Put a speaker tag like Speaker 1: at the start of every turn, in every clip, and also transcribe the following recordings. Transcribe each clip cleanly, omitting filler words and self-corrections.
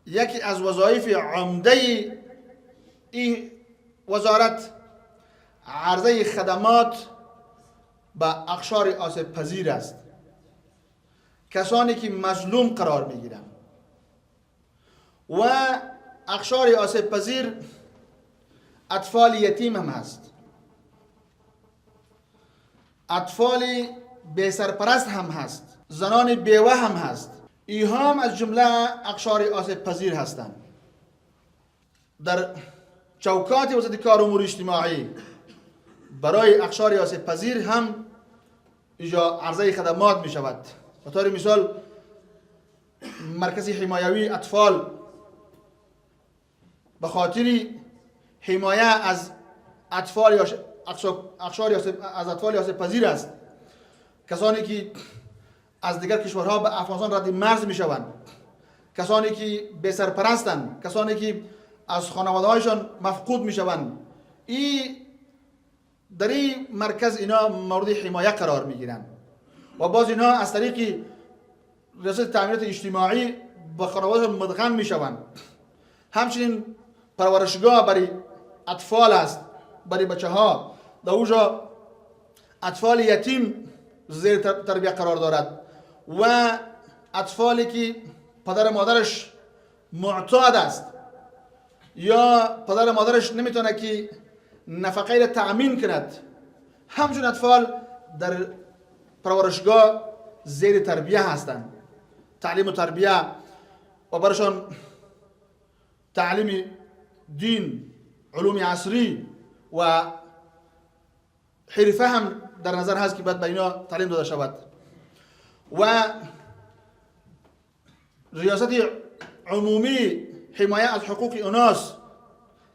Speaker 1: یکی از وظایف عمده این وزارت عرضه خدمات به اقشار آسیب پذیر است، کسانی که مظلوم قرار میگیرند. و اقشار آسیب پذیر اطفال یتیم هم هست، اطفال بے سرپرست هم هست، زنان بیوه هم هست. اینها هم از جمله اقشار آسیب پذیر هستند. در چوکات وزارت کار و امور اجتماعی برای اقشار آسیب پذیر هم اینجا عرضه خدمات می شود. به طور مثال مرکز حمایوی اطفال به خاطر حمایه از اطفال آسیب پذیر است، کسانی که از دیگر کشورها به افغانستان رد مرز می شوند، کسانی که بے سرپرستند، کسانی که از خانواده هایشان مفقود می شوند، در این مرکز اینا مورد حمایه قرار می گیرند و باز اینا از طریق ریاست تامینات اجتماعی به خانوادهشان مدغم می شوند. همچنین پرورشگاه برای اطفال است، برای بچه ها. در اونجا اطفال یتیم زیر تربیه قرار دارد و اطفالی که پدر مادرش معتاد است یا پدر مادرش نمیتونه که نفقه را تأمین کند، همچون اطفال در پرورشگاه زیر تربیه هستند. تعلیم و تربیه و برشان تعلیم دین، علوم عصری و حرفه هم در نظر هست که باید به اینا تعلیم داده شود. و ریاست عمومی حمایه از حقوق اوناس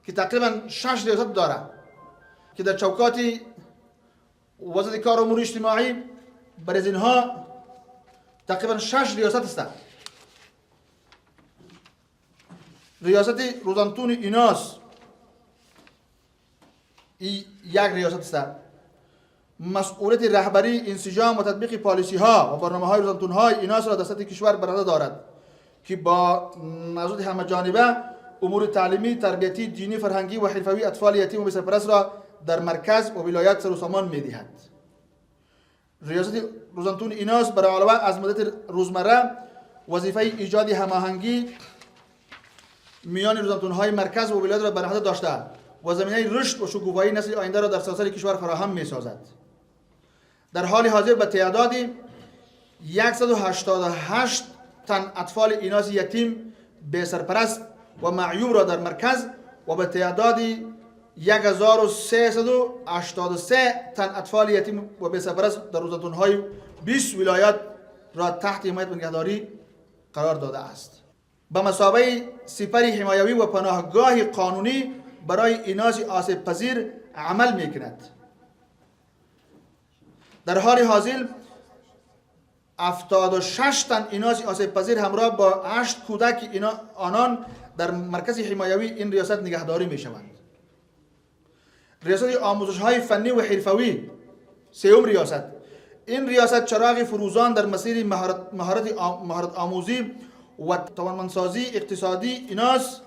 Speaker 1: که تقریبا 6 ریاست داره که در چوکات وزارت کار و امور اجتماعی برای از اینها تقریبا 6 ریاست است. ریاست روزانتون ایناس یک ریاست است. مسئولیت رهبری، انسجام و تطبیق پالیسی ها و برنامه های روزانتون های ایناس را در سطح کشور بر عهده دارد که با نظارت همه جانبه امور تعلیمی، تربیتی، دینی، فرهنگی و حرفوی اطفال یتیم و بے سرپرست را در مرکز و ولایت سر و سامان می‌دهد. ریاست روزانتون ایناس برای علاوه از مدت روزمره وظیفه ایجاد هماهنگی میان روزانتون های مرکز و ولایت را بر عهده داشته و زمینه رشد و شکوفایی نسل آینده را در سراسر کشور فراهم می‌سازد. در حال حاضر به تعداد 188 تن اطفال ایناس یتیم، بے سرپرست و معیوب را در مرکز و به تعداد 1383 تن اطفال یتیم و بے سرپرست در روزانتون‌های 20 ولایات را تحت حمایت و نگهداری قرار داده است. به مثابه سپر حمایوی و پناهگاه قانونی برای ایناس آسیب پذیر عمل می‌کند. در حال حاضر 76 تن ایناس آسیب پذیر همراه با 8 کودک آنان در مرکز حمایوی این ریاست نگهداری می‌شوند. ریاست آموزش های فنی و حرفوی، سوم ریاست. این ریاست چراغ فروزان در مسیر مهارت آموزی و توانمندسازی اقتصادی ایناس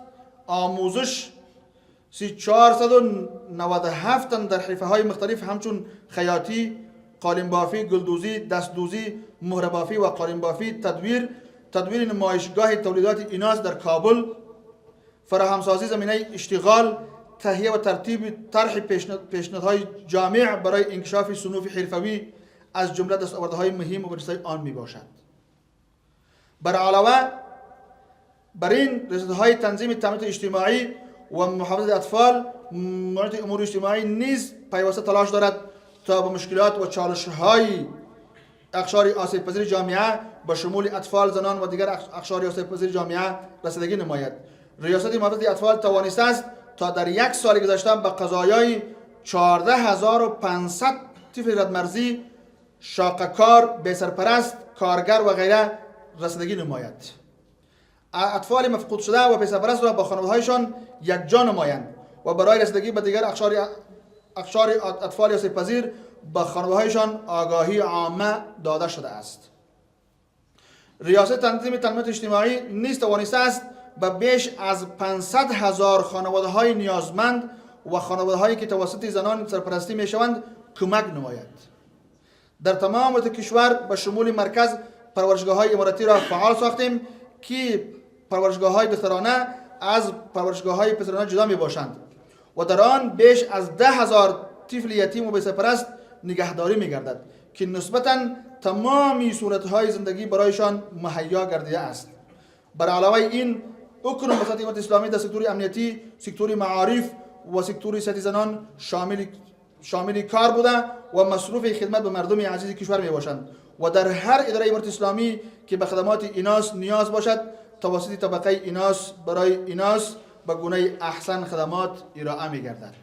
Speaker 1: آموزش 497 تن در حرفه های مختلف همچون خیاطی، قالین بافی، گلدوزی، دستدوزی، مهره بافی و قالین بافی، تدویر نمایشگاه تولیدات ایناس در کابل، فراهمسازی زمینه اشتغال، تهیه و ترتیب طرح پیشنهادهای جامع برای انکشاف صنوف حرفوی از جمله دستاوردهای مهم و برجسته آن می باشد. بر علاوه بر این رساله‌های تنظیم تامینات اجتماعی و محافظت اطفال، مدیریت امور اجتماعی نیز پیوسته تلاش دارد تا به مشکلات و چالش‌های اقشار آسیب پذیر جامعه به شمول اطفال، زنان و دیگر اقشار آسیب پذیر جامعه رسیدگی نماید. ریاست محافظت اطفال توانسته است تا در یک سال گذشته به قضایای 14500 طفل ردمرزی، شاقه‌کار، بے سرپرست، کارگر و غیره رسیدگی نماید. اطفال مفقود شده و بے سرپرست را با خانواده‌هایشان یکجا نمایند و برای رسیدگی به دیگر اقشار اطفال آسیب پذیر به خانواده‌هایشان آگاهی عامه داده شده است. ریاست تنظیم تامینات اجتماعی نیز توانسته است به بیش از 500,000 خانواده‌های نیازمند و خانواده‌هایی که توسط زنان سرپرستی می‌شوند کمک نماید. در تمام کشور به شمول مرکز پرورشگاه‌های اماراتی را فعال ساختیم که پرورشگاه‌های دخترانه از پرورشگاه‌های پسرانه جدا می‌باشند و در آن بیش از 10,000 طفل یتیم و بسرپرست نگهداری می‌گردد که نسبتاً تمامی صورت‌های زندگی برایشان مهیا گردیده است. بر علاوه این اکنون وزارت امارت اسلامی در سکتور امنیتی، سکتور معارف و سکتور سیاست زنان شامل کار بوده و مصروف خدمت به مردم عزیز کشور می باشند و در هر اداره امارت اسلامی که به خدمات ایناس نیاز باشد توسط طبقه ایناس برای ایناس به گونه احسن خدمات ارائه می گردد.